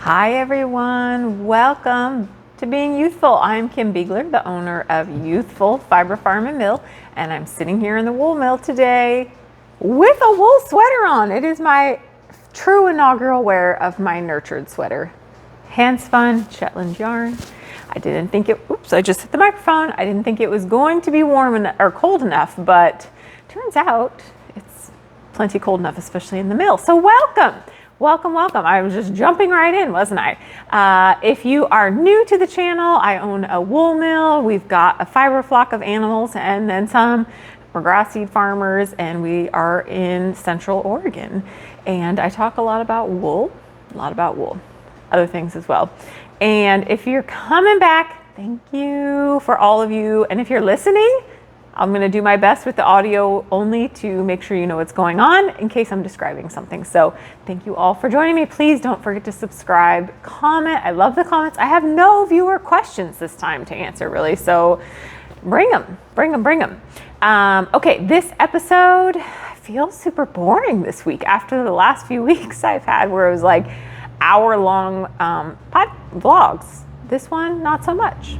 Hi everyone, welcome to Being Youthful. I'm Kim Beegler, the owner of Ewethful Fiber Mill, and I'm sitting here in the wool mill today with a wool sweater on. It is my true inaugural wear of my nurtured sweater. Hand spun Shetland yarn. I didn't think it, oops, I just hit the microphone. I didn't think it was going to be warm enough or cold enough, but turns out it's plenty cold enough, especially in the mill. So welcome. Welcome. I was just jumping right in, wasn't I? If you are new to the channel, I own a wool mill. We've got a fiber flock of animals and then some. We're grass seed farmers and we are in Central Oregon. And I talk a lot about wool, other things as well. And if you're coming back, thank you for all of you. And if you're listening, I'm going to do my best with the audio only to make sure you know what's going on in case I'm describing something. So thank you all for joining me. Please don't forget to subscribe, comment. I love the comments. I have no viewer questions this time to answer really. So bring them. Okay, this episode feels super boring this week after the last few weeks I've had where it was like hour-long pod vlogs. This one, not so much.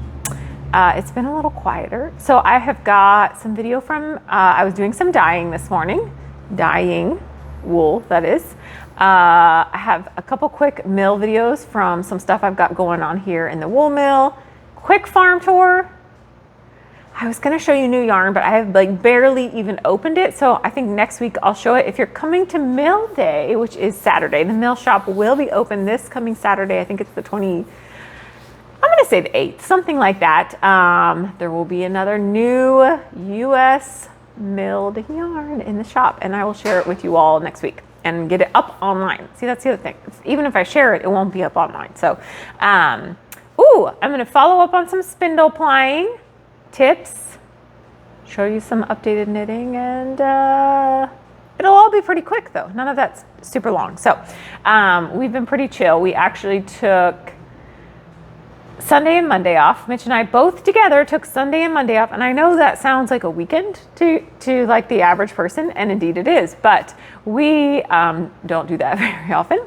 It's been a little quieter. So I have got some video from, I was doing some dyeing this morning, dyeing wool, that is. I have a couple quick mill videos from some stuff I've got going on here in the wool mill. Quick farm tour. I was gonna show you new yarn, but I have like barely even opened it. So I think next week I'll show it. If you're coming to Mill Day, which is Saturday, the mill shop will be open this coming Saturday. I think it's the 20th. I'm going to say the 8th, something like that. There will be another new US milled yarn in the shop, and I will share it with you all next week and get it up online. See, that's the other thing. Even if I share it, it won't be up online. So, I'm going to follow up on some spindle plying tips, show you some updated knitting, and it'll all be pretty quick though. None of that's super long. So, we've been pretty chill. We actually took Sunday and Monday off. Mitch and I both together took Sunday and Monday off. And I know that sounds like a weekend to like the average person, and indeed it is, but we don't do that very often.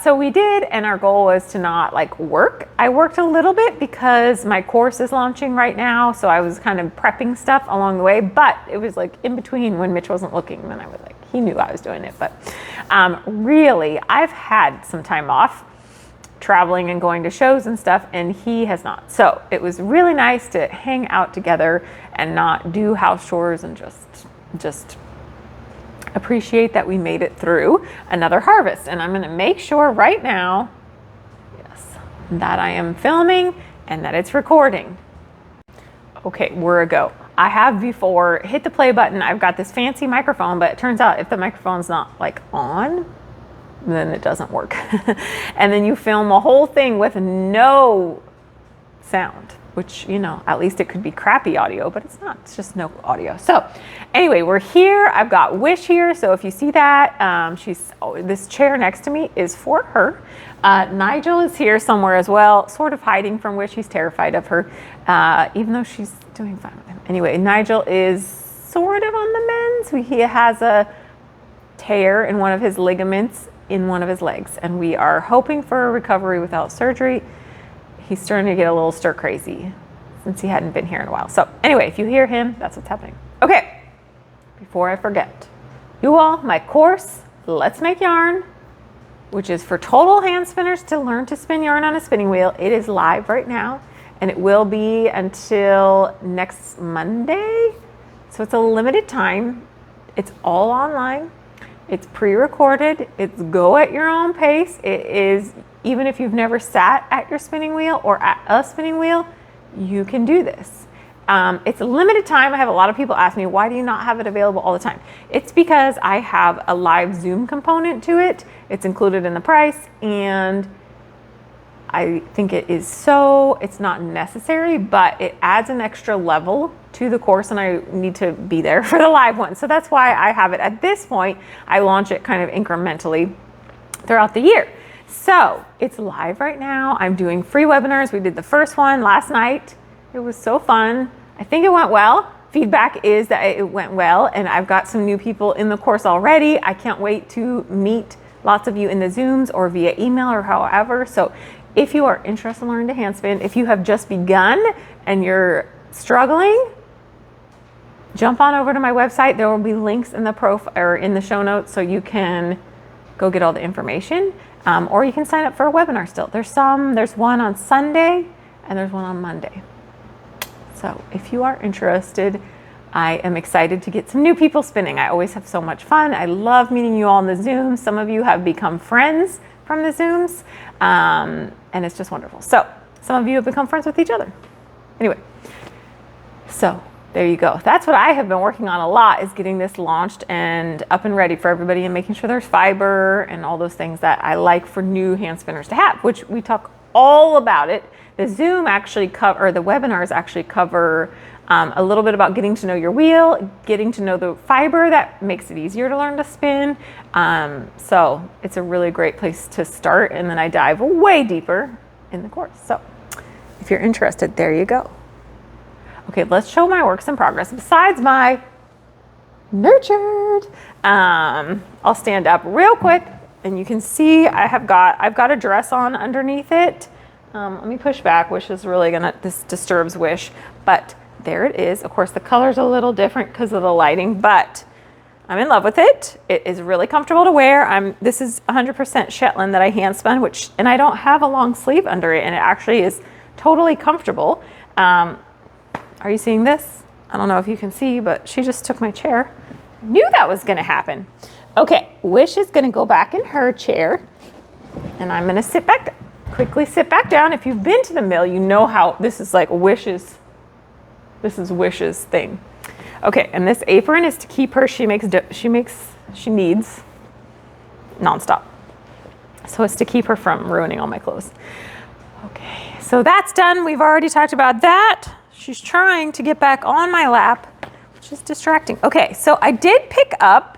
So we did, and our goal was to not like work. I worked a little bit because my course is launching right now. So I was kind of prepping stuff along the way, but it was like in between when Mitch wasn't looking, and then I was like, he knew I was doing it. But really, I've had some time off traveling and going to shows and stuff, and he has not. So it was really nice to hang out together and not do house chores and just appreciate that we made it through another harvest. And I'm going to make sure right now, yes, that I am filming and that it's recording. Okay, we're a go. I have before hit the play button. I've got this fancy microphone, but it turns out if the microphone's not like on, then it doesn't work. And then you film a whole thing with no sound, which, you know, at least it could be crappy audio, but it's not, it's just no audio. So anyway, we're here. I've got Wish here. So if you see that, this chair next to me is for her. Nigel is here somewhere as well, sort of hiding from Wish. He's terrified of her, even though she's doing fine with him. Anyway, Nigel is sort of on the mend. He has a tear in one of his ligaments in one of his legs, and we are hoping for a recovery without surgery. He's starting to get a little stir crazy since he hadn't been here in a while. So anyway, if you hear him, that's what's happening. Okay, before I forget, you all, my course, Let's Make Yarn, which is for total hand spinners to learn to spin yarn on a spinning wheel. It is live right now, and it will be until next Monday. So it's a limited time. It's all online. It's pre-recorded. It's go at your own pace. It is, even if you've never sat at your spinning wheel or at a spinning wheel, you can do this. It's a limited time. I have a lot of people ask me, why do you not have it available all the time? It's because I have a live Zoom component to it. It's included in the price, and I think it's not necessary, but it adds an extra level to the course, and I need to be there for the live one. So that's why I have it. At this point, I launch it kind of incrementally throughout the year. So it's live right now. I'm doing free webinars. We did the first one last night. It was so fun. I think it went well. Feedback is that it went well, and I've got some new people in the course already. I can't wait to meet lots of you in the Zooms or via email or however. So if you are interested in learning to hand spin, if you have just begun and you're struggling, jump on over to my website. There will be links in the or in the show notes so you can go get all the information. Or you can sign up for a webinar still. There's one on Sunday and there's one on Monday. So if you are interested, I am excited to get some new people spinning. I always have so much fun. I love meeting you all in the Zooms. Some of you have become friends from the Zooms, and it's just wonderful. So some of you have become friends with each other. Anyway, so there you go. That's what I have been working on a lot, is getting this launched and up and ready for everybody and making sure there's fiber and all those things that I like for new hand spinners to have, which we talk all about it. The Zoom actually the webinars actually cover a little bit about getting to know your wheel, getting to know the fiber that makes it easier to learn to spin. So it's a really great place to start, and then I dive way deeper in the course. So if you're interested, there you go. Okay, let's show my works in progress. Besides my nurtured, I'll stand up real quick, and you can see I've got a dress on underneath it. Let me push back. Wish is really this disturbs Wish, but there it is. Of course, the color's a little different because of the lighting, but I'm in love with it. It is really comfortable to wear. This is 100% Shetland that I hand spun, and I don't have a long sleeve under it, and it actually is totally comfortable. Are you seeing this? I don't know if you can see, but she just took my chair. Knew that was gonna happen. Okay, Wish is gonna go back in her chair, and I'm gonna quickly sit back down. If you've been to the mill, you know how this is like Wish's thing. Okay, and this apron is to keep her, she needs nonstop. So it's to keep her from ruining all my clothes. Okay, so that's done. We've already talked about that. She's trying to get back on my lap, which is distracting. Okay, so I did pick up,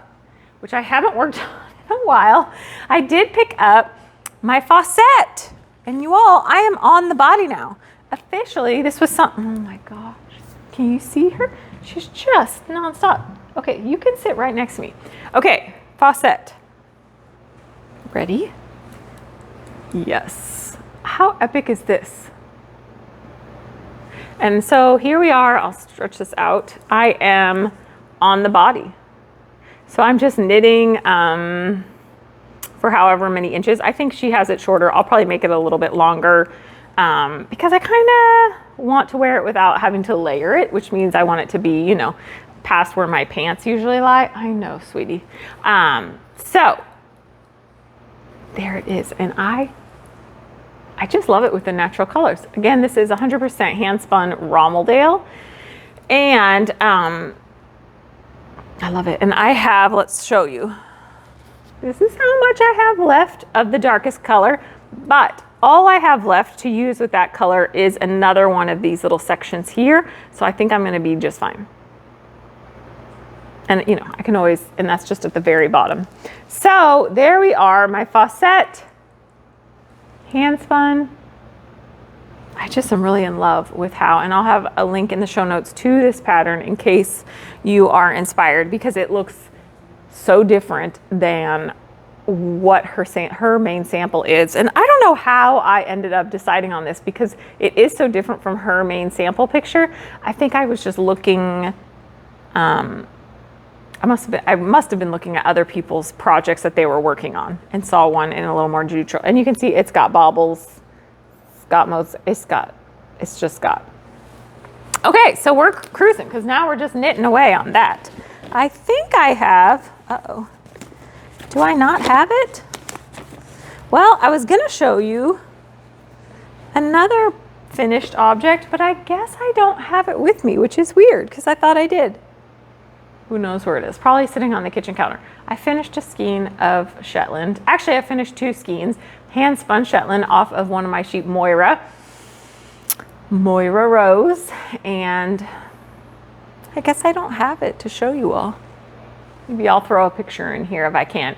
which I haven't worked on in a while, I did pick up my faucet. And you all, I am on the body now. Officially, this was something, oh my gosh. Can you see her? She's just nonstop. Okay, you can sit right next to me. Okay, faucet. Ready? Yes. How epic is this? And so here we are. I'll stretch this out. I am on the body. So I'm just knitting for however many inches. I think she has it shorter. I'll probably make it a little bit longer because I kind of want to wear it without having to layer it, which means I want it to be, you know, past where my pants usually lie. I know, sweetie. So there it is. And I just love it with the natural colors. Again, this is 100% hand spun Rommeldale. And I love it. And I have, let's show you. This is how much I have left of the darkest color, but all I have left to use with that color is another one of these little sections here. So I think I'm gonna be just fine. And you know, I can always, and that's just at the very bottom. So there we are, my faucet, hand spun. I just am really in love with how, and I'll have a link in the show notes to this pattern in case you are inspired, because it looks so different than what her main sample is. And I don't know how I ended up deciding on this, because it is so different from her main sample picture. I think I was just looking, I must have been looking at other people's projects that they were working on and saw one in a little more neutral. And you can see it's got baubles, it's got most, it's just got. Okay, so we're cruising because now we're just knitting away on that. I think I have, uh-oh. Do I not have it? Well, I was gonna show you another finished object, but I guess I don't have it with me, which is weird because I thought I did. Who knows where it is? Probably sitting on the kitchen counter. I finished a skein of Shetland. Actually, I finished 2 skeins, hand spun Shetland off of one of my sheep, Moira Rose, and I guess I don't have it to show you all. Maybe I'll throw a picture in here if I can.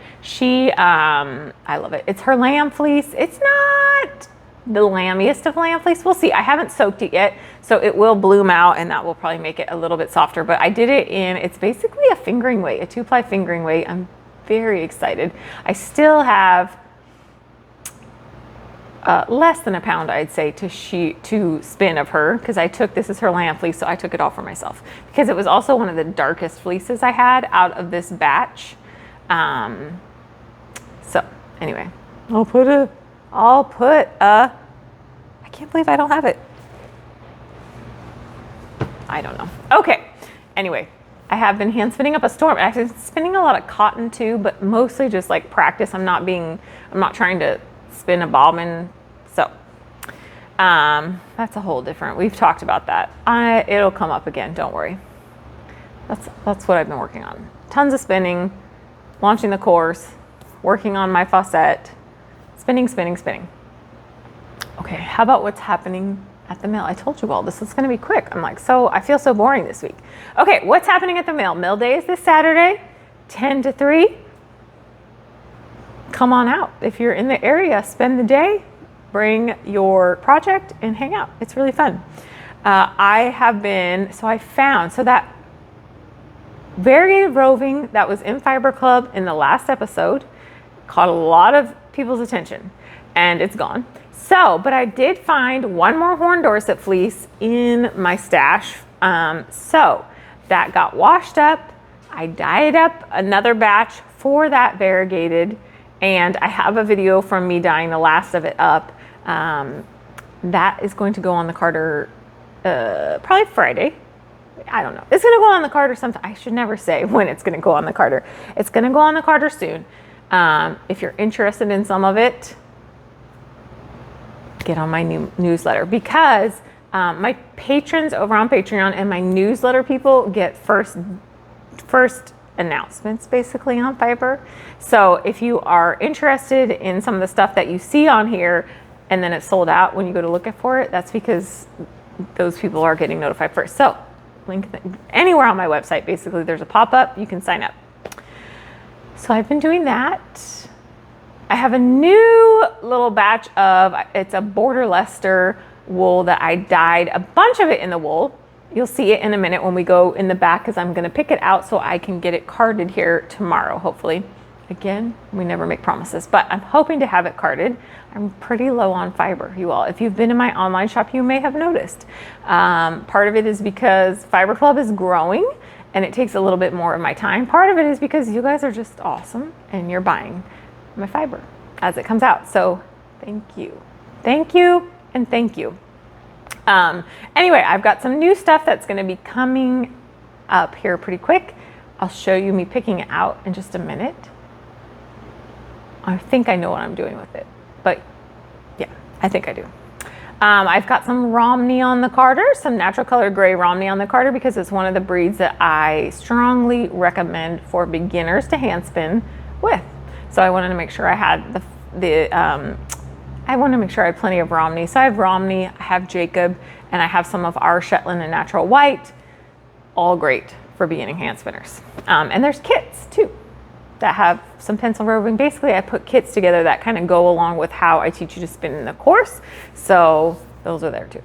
I love it. It's her lamb fleece. It's not the lammiest of lamb fleece. We'll see. I haven't soaked it yet, so it will bloom out, and that will probably make it a little bit softer. But I did it in, it's basically a fingering weight, a 2-ply fingering weight. I'm very excited. I still have less than a pound, I'd say, to spin of her, because this is her lamb fleece, so I took it all for myself because it was also one of the darkest fleeces I had out of this batch. So anyway, I can't believe I don't have it. I don't know. Okay. Anyway, I have been hand spinning up a storm. I've been spinning a lot of cotton too, but mostly just like practice. I'm not trying to spin a bobbin. So, that's a whole different, we've talked about that. It'll come up again. Don't worry. That's what I've been working on. Tons of spinning, launching the course, working on my faucet, spinning. Okay. How about what's happening at the mill? I told you all this is going to be quick. I'm like, I feel so boring this week. Okay, what's happening at the mill? Mill day is this Saturday, 10 to 3. Come on out. If you're in the area, spend the day, bring your project and hang out. It's really fun. I found that variegated roving that was in Fiber Club in the last episode caught a lot of people's attention, and it's gone. But I did find one more horn Dorset fleece in my stash. So that got washed up. I dyed up another batch for that variegated, and I have a video from me dyeing the last of it up. That is going to go on the Carter probably Friday. I don't know. It's going to go on the Carter sometime. I should never say when it's going to go on the Carter. It's going to go on the Carter soon. If you're interested in some of it, get on my new newsletter, because my patrons over on Patreon and my newsletter people get first announcements basically on Fiber. So if you are interested in some of the stuff that you see on here and then it's sold out when you go to look for it, that's because those people are getting notified first. So link anywhere on my website, basically there's a pop-up, you can sign up. So I've been doing that. I have a new little batch it's a Border Leicester wool that I dyed a bunch of it in the wool. You'll see it in a minute when we go in the back, because I'm going to pick it out so I can get it carded here tomorrow, hopefully. Again, we never make promises, but I'm hoping to have it carded. I'm pretty low on fiber, you all. If you've been in my online shop, you may have noticed. Part of it is because Fiber Club is growing and it takes a little bit more of my time. Part of it is because you guys are just awesome and you're buying my fiber as it comes out. So thank you and thank you. Anyway, I've got some new stuff that's going to be coming up here pretty quick. I'll show you me picking it out in just a minute. I think I know what I'm doing with it, but yeah, I think I do. I've got some Romney on the Carter, some natural color gray Romney on the Carter, because it's one of the breeds that I strongly recommend for beginners to hand spin with. So I wanted to make sure I had I want to make sure I had plenty of Romney. So I have Romney, I have Jacob, and I have some of our Shetland and natural white, all great for beginning hand spinners. And there's kits too that have some pencil roving. Basically, I put kits together that kind of go along with how I teach you to spin in the course. So those are there too.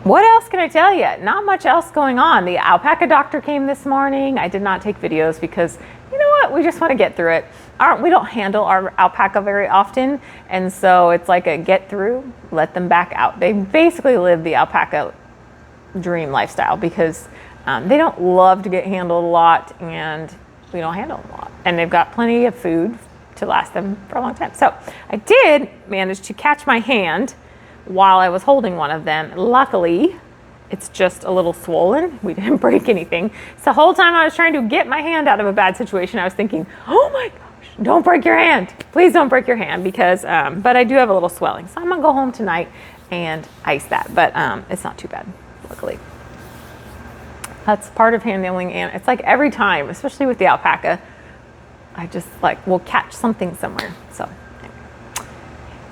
What else can I tell you? Not much else going on. The alpaca doctor came this morning. I did not take videos because, you know what, we just want to get through it. We don't handle our alpaca very often, and so it's like a get through, let them back out. They basically live the alpaca dream lifestyle because they don't love to get handled a lot, and we don't handle them a lot. And they've got plenty of food to last them for a long time. So I did manage to catch my hand while I was holding one of them. Luckily, it's just a little swollen. We didn't break anything. So the whole time I was trying to get my hand out of a bad situation, I was thinking, oh my gosh, don't break your hand. Please don't break your hand, because, but I do have a little swelling. So I'm gonna go home tonight and ice that, but it's not too bad, luckily. That's part of handling, and it's like every time, especially with the alpaca, I just like will catch something somewhere. So anyway,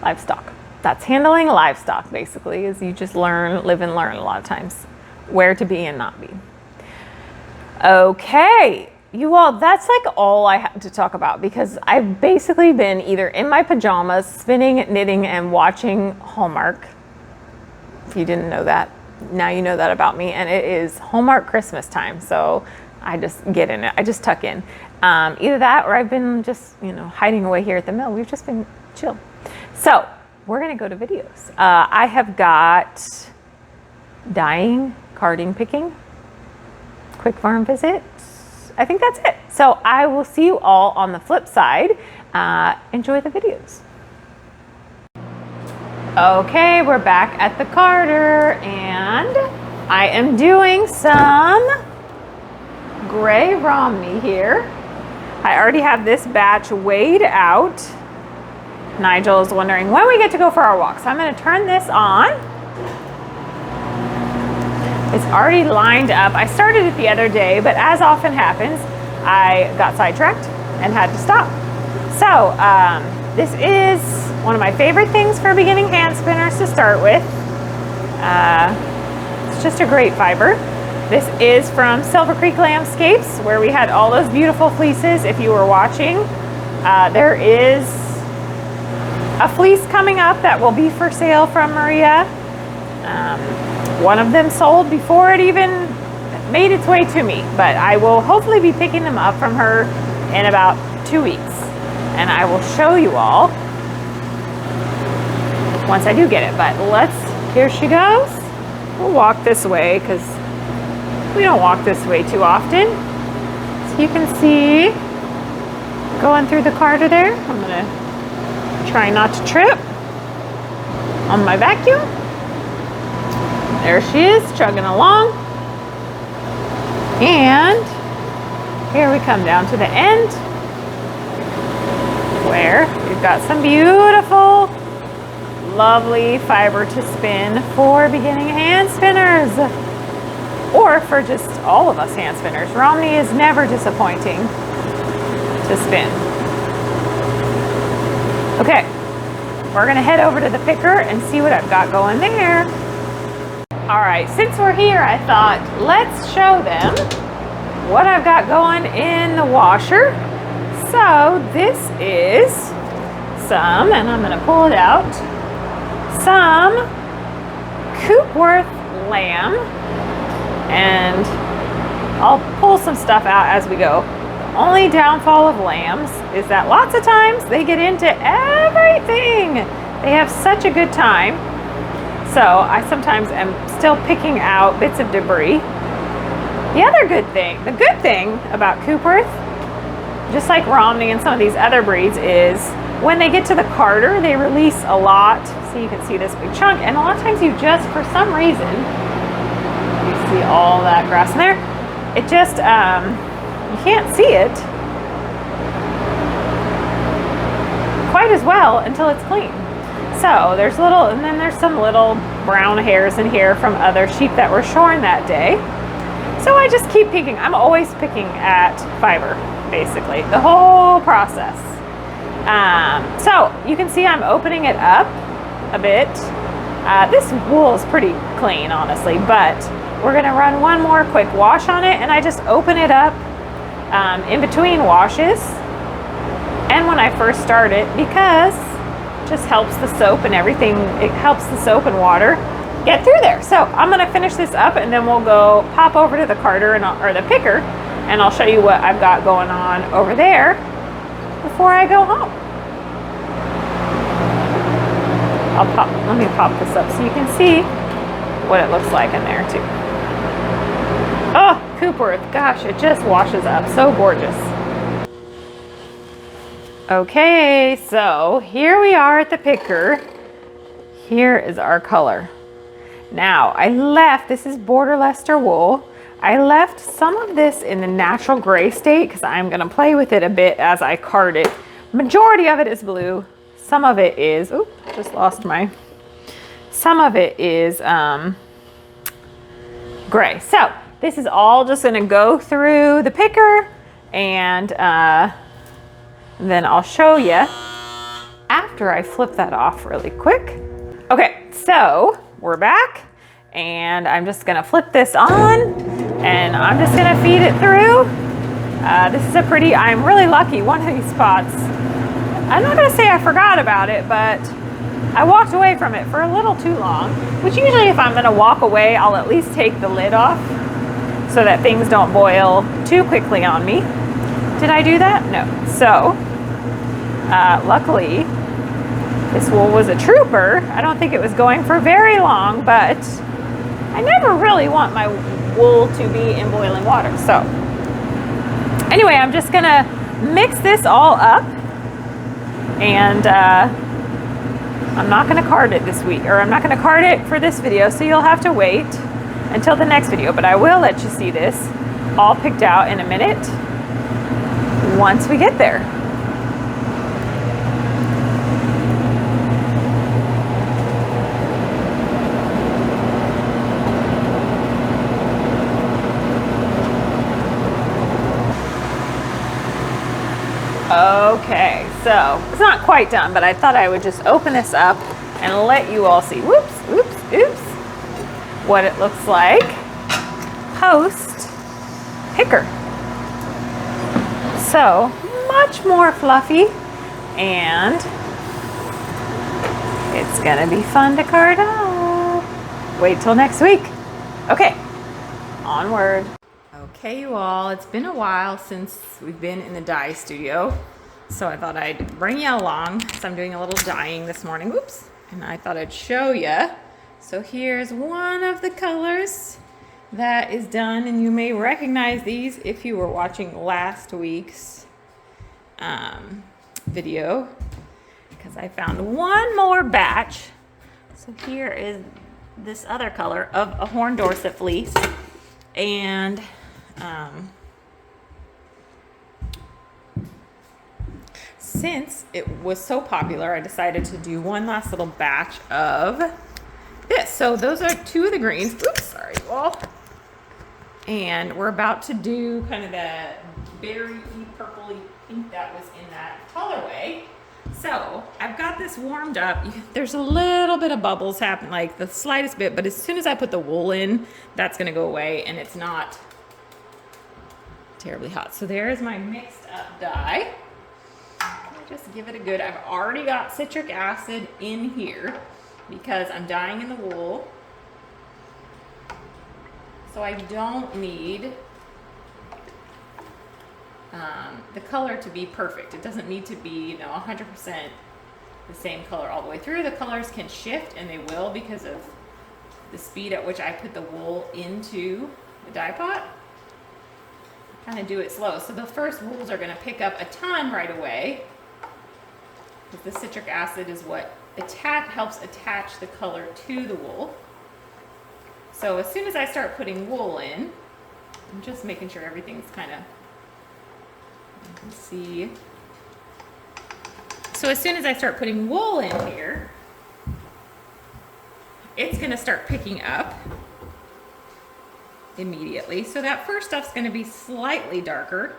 livestock. That's handling livestock, basically, is you just learn, live and learn a lot of times where to be and not be. Okay, you all, that's like all I have to talk about, because I've basically been either in my pajamas, spinning, knitting, and watching Hallmark. If you didn't know that, now you know that about me. And it is Hallmark Christmas time, so I just get in it. I just tuck in. Either that or I've been just, hiding away here at the mill. We've just been chill. So we're gonna go to videos. I have got dyeing, carding, picking, quick farm visit. I think that's it. So I will see you all on the flip side. Enjoy the videos. Okay, we're back at the carder and I am doing some gray Romney here. I already have this batch weighed out. Nigel is wondering when we get to go for our walk. So I'm going to turn this on. It's already lined up. I started it the other day, but as often happens, I got sidetracked and had to stop. So this is one of my favorite things for beginning hand spinners to start with. It's just a great fiber. This is from Silver Creek Landscapes, where we had all those beautiful fleeces. If you were watching, there is a fleece coming up that will be for sale from Maria. One of them sold before it even made its way to me, but I will hopefully be picking them up from her in about 2 weeks. And I will show you all once I do get it. But here she goes. We'll walk this way because we don't walk this way too often. So you can see going through the carder there. I'm gonna try not to trip on my vacuum. There she is, chugging along. And here we come down to the end, where we've got some beautiful, lovely fiber to spin for beginning hand spinners, or for just all of us hand spinners. Romney is never disappointing to spin. Okay, we're gonna head over to the picker and see what I've got going there. All right, since we're here, I thought let's show them what I've got going in the washer. So this is some, and I'm gonna pull it out, some Coopworth lamb, and I'll pull some stuff out as we go. The only downfall of lambs is that lots of times they get into everything. They have such a good time. So I sometimes am still picking out bits of debris. The good thing about Coopworth, just like Romney and some of these other breeds, is when they get to the carder, they release a lot. So you can see this big chunk, and a lot of times you just, for some reason, you see all that grass in there. It just, you can't see it quite as well until it's clean. So there's and then there's some little brown hairs in here from other sheep that were shorn that day. So I just keep picking. I'm always picking at fiber, basically, the whole process. So you can see I'm opening it up a bit. This wool is pretty clean, honestly, but we're gonna run one more quick wash on it, and I just open it up in between washes and when I first start it, because just helps the soap and everything. It helps the soap and water get through there. So I'm gonna finish this up, and then we'll go pop over to the carder or the picker, and I'll show you what I've got going on over there before I go home. Let me pop this up so you can see what it looks like in there too. Oh, Coopworth, gosh, it just washes up, so gorgeous. Okay, so here we are at the picker. Here is our color. Now, this is Border Leicester wool. I left some of this in the natural gray state because I'm gonna play with it a bit as I card it. Majority of it is blue. Some of it is, some of it is gray. So this is all just gonna go through the picker, and then I'll show you after I flip that off really quick. Okay, so we're back, and I'm just gonna flip this on, and I'm just gonna feed it through. This is I'm really lucky. One of these spots, I'm not gonna say I forgot about it, but I walked away from it for a little too long, which usually if I'm gonna walk away, I'll at least take the lid off. so that things don't boil too quickly on me. Did I do that? No. So, luckily, this wool was a trooper. I don't think it was going for very long, but I never really want my wool to be in boiling water. So, anyway, I'm just gonna mix this all up, and I'm not gonna card it this week, or I'm not gonna card it for this video, so you'll have to wait until the next video, but I will let you see this all picked out in a minute once we get there. Okay, so it's not quite done, but I thought I would just open this up and let you all see, whoops, oops, oops, what it looks like post picker. So much more fluffy, and it's gonna be fun to card up. Wait till next week. Okay, onward. Okay, you all, it's been a while since we've been in the dye studio, so I thought I'd bring you along. So I'm doing a little dyeing this morning, whoops, and I thought I'd show you. So here's one of the colors that is done, and you may recognize these if you were watching last week's video, because I found one more batch. So here is this other color of a horn Dorset fleece, and since it was so popular, I decided to do one last little batch of this. So those are two of the greens. Oops, sorry, you all. And we're about to do kind of the berry purpley pink that was in that colorway. So I've got this warmed up. There's a little bit of bubbles happen, like the slightest bit, but as soon as I put the wool in, that's gonna go away, and it's not terribly hot. So there's my mixed up dye. Just give it a good, I've already got citric acid in here because I'm dyeing in the wool. So I don't need the color to be perfect. It doesn't need to be, 100% the same color all the way through. The colors can shift, and they will because of the speed at which I put the wool into the dye pot. Kind of do it slow. So the first wools are going to pick up a ton right away, because the citric acid is what helps attach the color to the wool. So as soon as I start putting wool in, I'm just making sure everything's kind of, you can see. So as soon as I start putting wool in here, it's going to start picking up immediately. So that first stuff's going to be slightly darker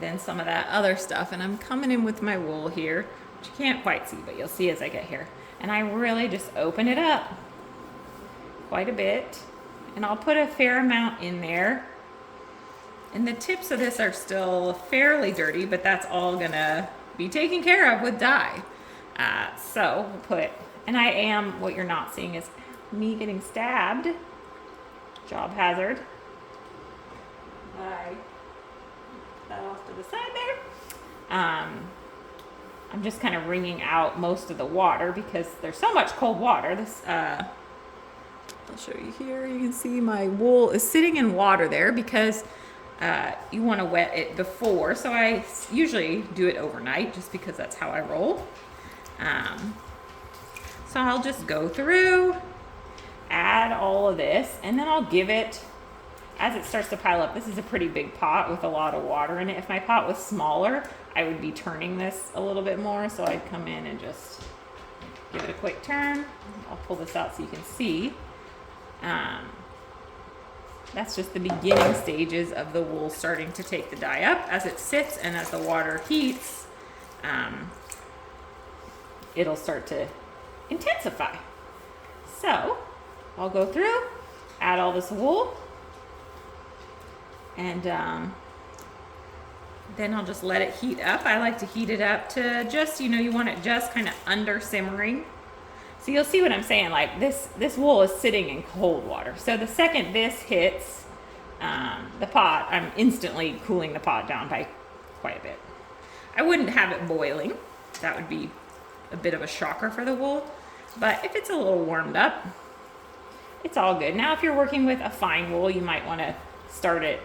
than some of that other stuff. And I'm coming in with my wool here, which you can't quite see, but you'll see as I get here. And I really just open it up quite a bit, and I'll put a fair amount in there. And the tips of this are still fairly dirty, but that's all gonna be taken care of with dye. So we'll put, and what you're not seeing is me getting stabbed, job hazard. I put that off to the side there. I'm just kind of wringing out most of the water because there's so much cold water. This, I'll show you here. You can see my wool is sitting in water there because you want to wet it before. So I usually do it overnight just because that's how I roll. So I'll just go through, add all of this, and then I'll give it, as it starts to pile up. This is a pretty big pot with a lot of water in it. If my pot was smaller, I would be turning this a little bit more. So I'd come in and just give it a quick turn. I'll pull this out so you can see. That's just the beginning stages of the wool starting to take the dye up. As it sits and as the water heats, it'll start to intensify. So I'll go through, add all this wool, and then I'll just let it heat up. I like to heat it up to just, you want it just kind of under simmering. So you'll see what I'm saying, like this wool is sitting in cold water. So the second this hits the pot, I'm instantly cooling the pot down by quite a bit. I wouldn't have it boiling. That would be a bit of a shocker for the wool. But if it's a little warmed up, it's all good. Now, if you're working with a fine wool, you might want to start it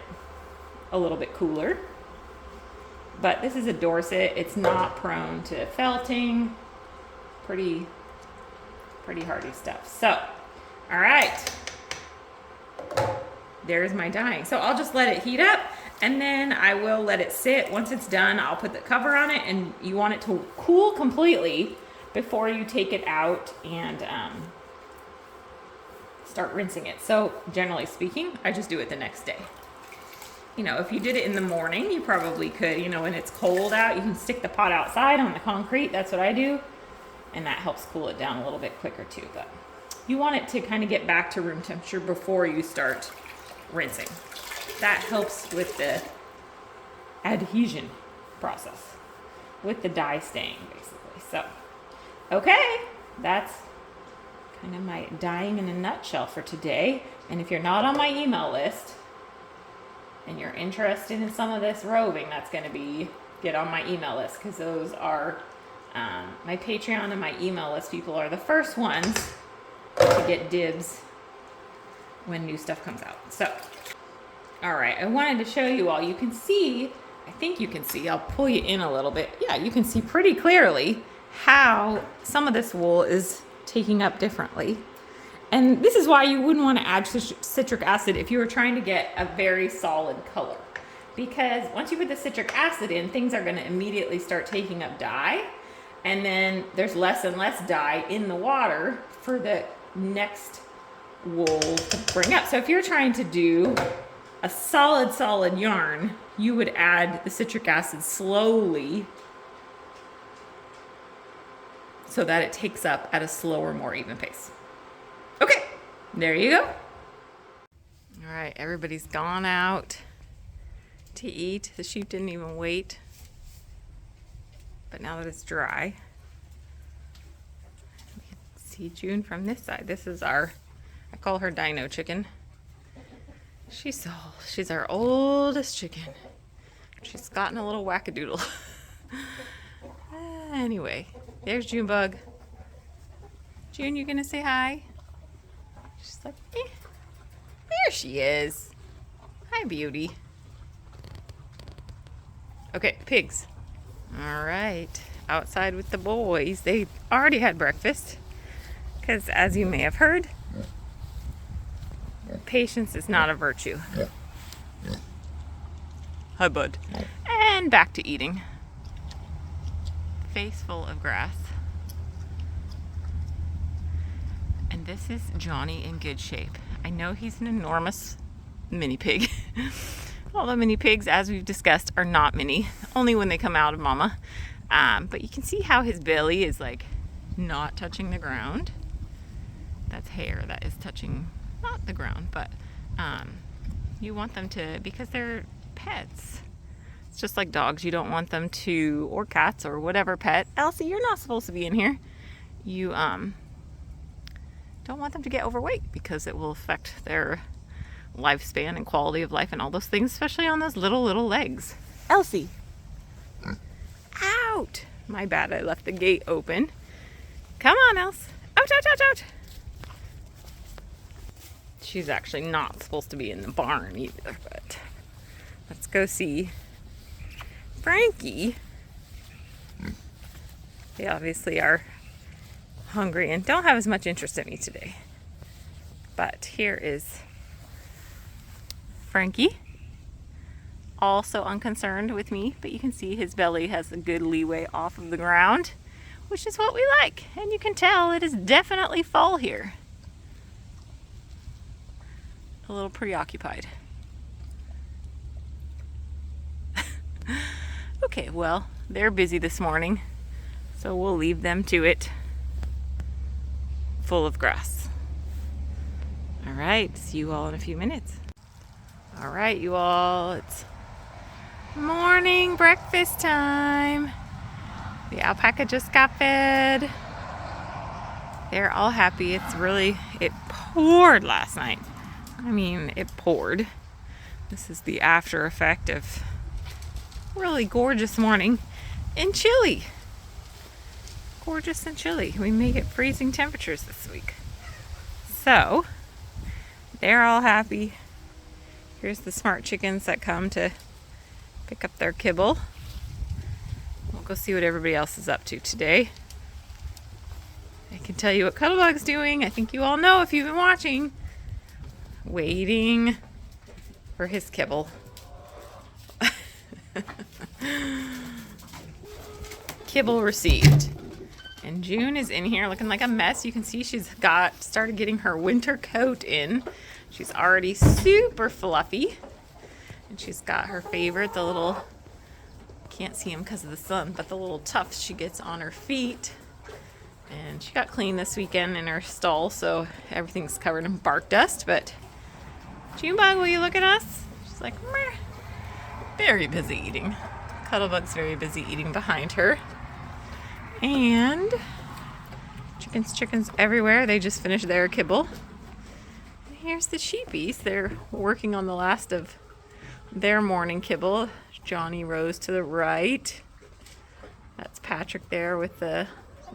a little bit cooler. But this is a Dorset. It's not prone to felting. Pretty hardy stuff. So, all right. There's my dyeing. So I'll just let it heat up, and then I will let it sit. Once it's done, I'll put the cover on it, and you want it to cool completely before you take it out and start rinsing it. So generally speaking, I just do it the next day. You know, if you did it in the morning, you probably could, you know, when it's cold out, you can stick the pot outside on the concrete. That's what I do. And that helps cool it down a little bit quicker too. But you want it to kind of get back to room temperature before you start rinsing. That helps with the adhesion process, with the dye staying basically. So, okay, that's kind of my dyeing in a nutshell for today. And if you're not on my email list and you're interested in some of this roving, that's going to be, get on my email list, because those are my Patreon and my email list people are the first ones to get dibs when new stuff comes out. So, all right, I wanted to show you all. You can see, I think you can see, I'll pull you in a little bit. Yeah, you can see pretty clearly how some of this wool is taking up differently. And this is why you wouldn't want to add citric acid if you were trying to get a very solid color. Because once you put the citric acid in, things are going to immediately start taking up dye. And then there's less and less dye in the water for the next wool to bring up. So if you're trying to do a solid yarn, you would add the citric acid slowly so that it takes up at a slower, more even pace. Okay, there you go. All right, everybody's gone out to eat. The sheep didn't even wait. But now that it's dry, we can see June from this side. This is our, I call her Dino Chicken. She's our oldest chicken. She's gotten a little wackadoodle. Anyway, there's Junebug. June, you gonna say hi? She's like, eh. There she is. Hi, beauty. Okay, pigs. All right, outside with the boys. They already had breakfast because, as you may have heard, patience is not a virtue. Hi, bud. And back to eating. Face full of grass. And this is Johnny in good shape. I know he's an enormous mini pig. Although mini pigs, as we've discussed, are not mini, only when they come out of mama. But you can see how his belly is like not touching the ground. That's hair that is touching, not the ground, but you want them to, because they're pets. It's just like dogs. You don't want them to, or cats or whatever pet. Elsie, you're not supposed to be in here. You don't want them to get overweight because it will affect their lifespan and quality of life and all those things, especially on those little legs. Elsie! Out! My bad, I left the gate open. Come on, Elsie. Out, out, out, out! She's actually not supposed to be in the barn either, but let's go see Frankie. They obviously are hungry and don't have as much interest in me today. But here is Frankie, also unconcerned with me, but you can see his belly has a good leeway off of the ground, which is what we like. And you can tell it is definitely fall here. A little preoccupied. Okay, well, they're busy this morning, so we'll leave them to it. Full of grass. All right, see you all in a few minutes. All right, you all, it's morning breakfast time. The alpaca just got fed. They're all happy. It poured last night. I mean, it poured. This is the after effect of a really gorgeous morning in Chile. Gorgeous and chilly. We may get freezing temperatures this week. So, they're all happy. Here's the smart chickens that come to pick up their kibble. We'll go see what everybody else is up to today. I can tell you what Cuddlebug's doing. I think you all know if you've been watching. Waiting for his kibble. Kibble received. And June is in here looking like a mess. You can see she's started getting her winter coat in. She's already super fluffy. And she's got her favorite, the little, can't see him because of the sun, but the little tufts she gets on her feet. And she got clean this weekend in her stall, so everything's covered in bark dust. But Junebug, will you look at us? She's like, meh. Very busy eating. Cuddlebug's very busy eating behind her. And chickens everywhere. They just finished their kibble. And here's the sheepies. They're working on the last of their morning kibble. Johnny Rose to the right. That's Patrick there with the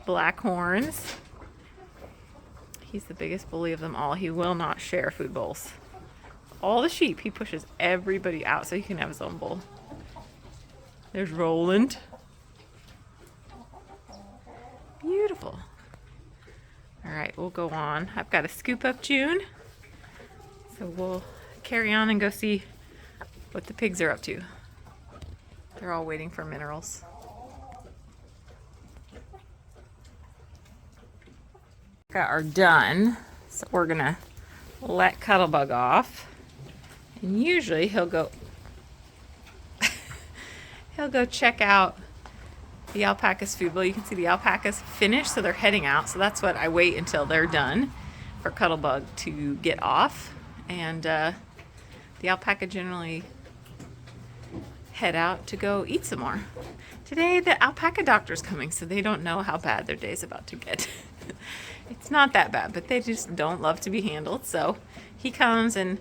black horns. He's the biggest bully of them all. He will not share food bowls. All the sheep, he pushes everybody out so he can have his own bowl. There's Roland. Beautiful. All right, we'll go on. I've got to scoop up June. So we'll carry on and go see what the pigs are up to. They're all waiting for minerals. Are done. So we're gonna let Cuddlebug off. And usually he'll go check out the alpaca's food bowl. You can see the alpacas finished, so they're heading out. So that's what I wait until they're done for Cuddlebug to get off. And the alpaca generally head out to go eat some more. Today the alpaca doctor's coming, so they don't know how bad their day's about to get. It's not that bad, but they just don't love to be handled. So he comes and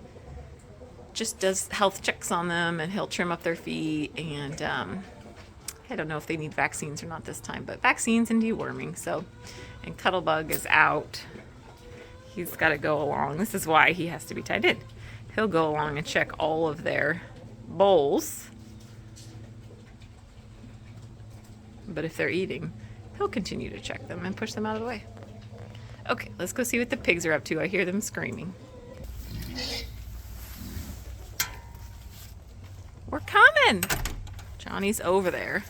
just does health checks on them, and he'll trim up their feet. And I don't know if they need vaccines or not this time, but vaccines and deworming. So, and Cuddlebug is out. He's got to go along. This is why he has to be tied in. He'll go along and check all of their bowls. But if they're eating, he'll continue to check them and push them out of the way. Okay, let's go see what the pigs are up to. I hear them screaming. We're coming! Johnny's over there.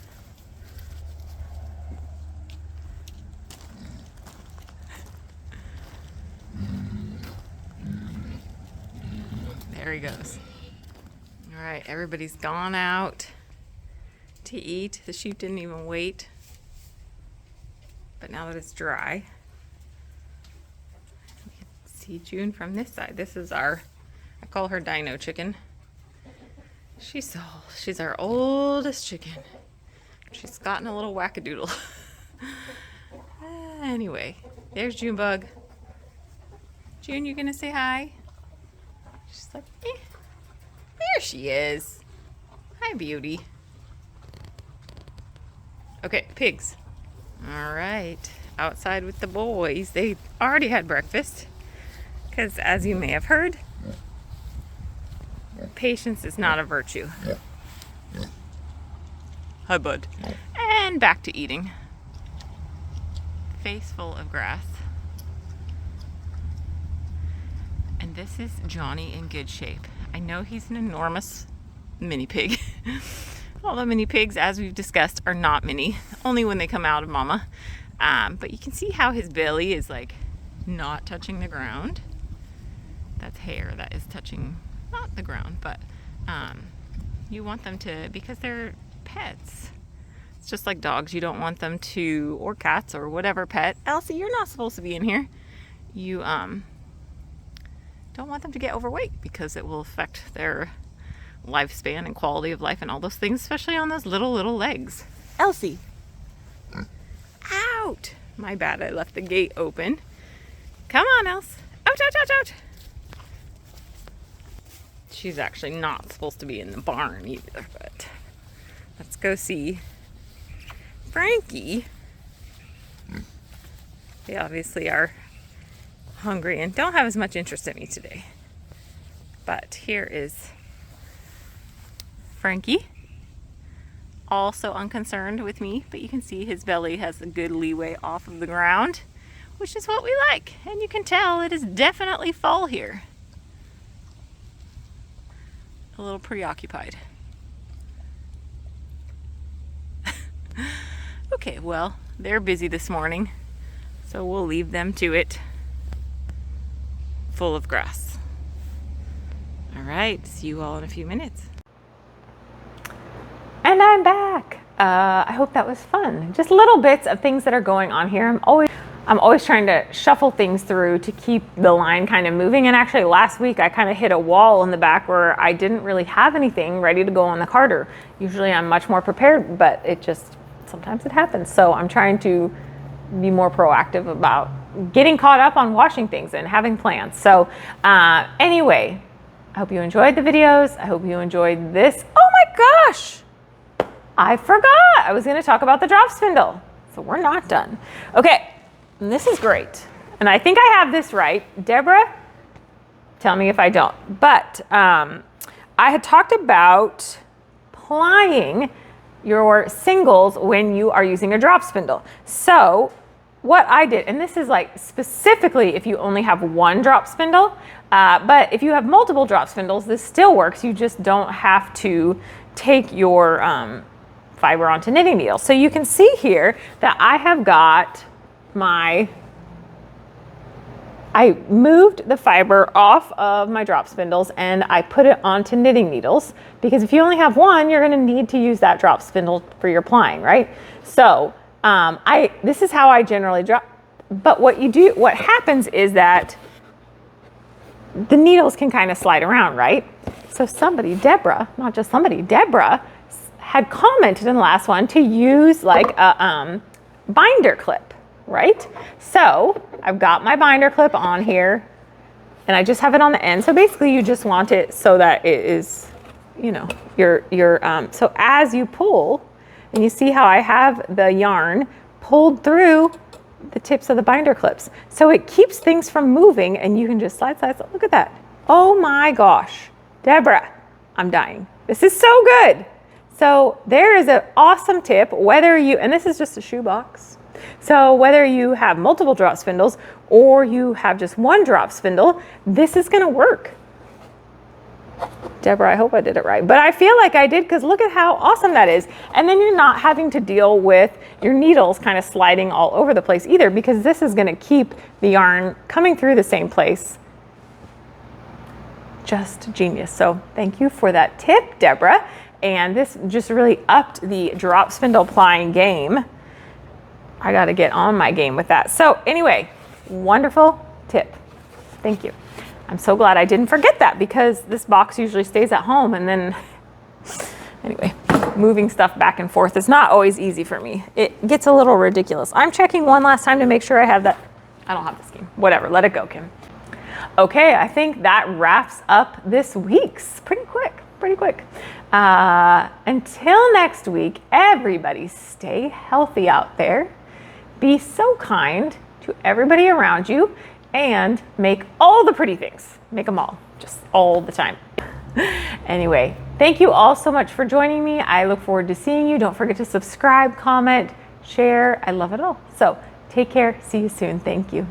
There he goes. All right, everybody's gone out to eat. The sheep didn't even wait. But now that it's dry, you can see June from this side. This is I call her Dino Chicken. She's our oldest chicken. She's gotten a little wackadoodle. Anyway, there's Junebug. June, you gonna say hi? She's like, eh. There she is. Hi, beauty. Okay, pigs. All right, outside with the boys. They already had breakfast because, as you may have heard, patience is not a virtue. Hi, bud. And back to eating. Face full of grass. And this is Johnny in good shape. I know he's an enormous mini pig. All the mini pigs, as we've discussed, are not mini, only when they come out of mama. But you can see how his belly is like not touching the ground. That's hair that is touching not the ground, but you want them to, because they're pets. It's just like dogs. You don't want them to, or cats or whatever pet. Elsie, you're not supposed to be in here. You don't want them to get overweight because it will affect their lifespan and quality of life and all those things, especially on those little legs. Elsie. Out. My bad, I left the gate open. Come on, Else. Out, out, out, out. She's actually not supposed to be in the barn either, but let's go see Frankie. They obviously are hungry and don't have as much interest in me today. But here is Frankie, also unconcerned with me, but you can see his belly has a good leeway off of the ground, which is what we like. And you can tell it is definitely fall here. A little preoccupied. Okay, well, they're busy this morning, so we'll leave them to it. Full of grass. All right, see you all in a few minutes. And I'm back. I hope that was fun. Just little bits of things that are going on here. I'm always trying to shuffle things through to keep the line kind of moving. And actually last week I kind of hit a wall in the back where I didn't really have anything ready to go on the carter. Usually I'm much more prepared, but sometimes it happens. So I'm trying to be more proactive about getting caught up on washing things and having plans. So anyway, I hope you enjoyed the videos. I hope you enjoyed this. Oh my gosh, I forgot. I was gonna talk about the drop spindle. So we're not done. Okay, and this is great. And I think I have this right. Deborah, tell me if I don't. But I had talked about plying your singles when you are using a drop spindle. So what I did, and this is like specifically if you only have one drop spindle, but if you have multiple drop spindles, this still works. You just don't have to take your fiber onto knitting needles. So you can see here that I have got I moved the fiber off of my drop spindles and I put it onto knitting needles, because if you only have one, you're going to need to use that drop spindle for your plying, right? So this is how I generally drop. But what happens is that the needles can kind of slide around, right? So Deborah had commented in the last one to use like a binder clip, right? So I've got my binder clip on here and I just have it on the end. So basically you just want it so that it is, you know, so as you pull, and you see how I have the yarn pulled through the tips of the binder clips. So it keeps things from moving and you can just slide. Look at that. Oh my gosh, Deborah, I'm dying. This is so good. So there is an awesome tip, and this is just a shoebox. So whether you have multiple drop spindles or you have just one drop spindle, this is gonna work. Deborah, I hope I did it right, but I feel like I did, because look at how awesome that is. And then you're not having to deal with your needles kind of sliding all over the place either, because this is gonna keep the yarn coming through the same place. Just genius. So thank you for that tip, Deborah. And this just really upped the drop spindle plying game. I got to get on my game with that. So anyway, wonderful tip. Thank you. I'm so glad I didn't forget that, because this box usually stays at home, and then anyway, moving stuff back and forth is not always easy for me. It gets a little ridiculous. I'm checking one last time to make sure I have that. I don't have the scheme. Whatever, let it go, Kim. Okay, I think that wraps up this week's pretty quick. Until next week, everybody stay healthy out there. Be so kind to everybody around you and make all the pretty things. Make them all, just all the time. Anyway, thank you all so much for joining me. I look forward to seeing you. Don't forget to subscribe, comment, share. I love it all. So take care. See you soon. Thank you.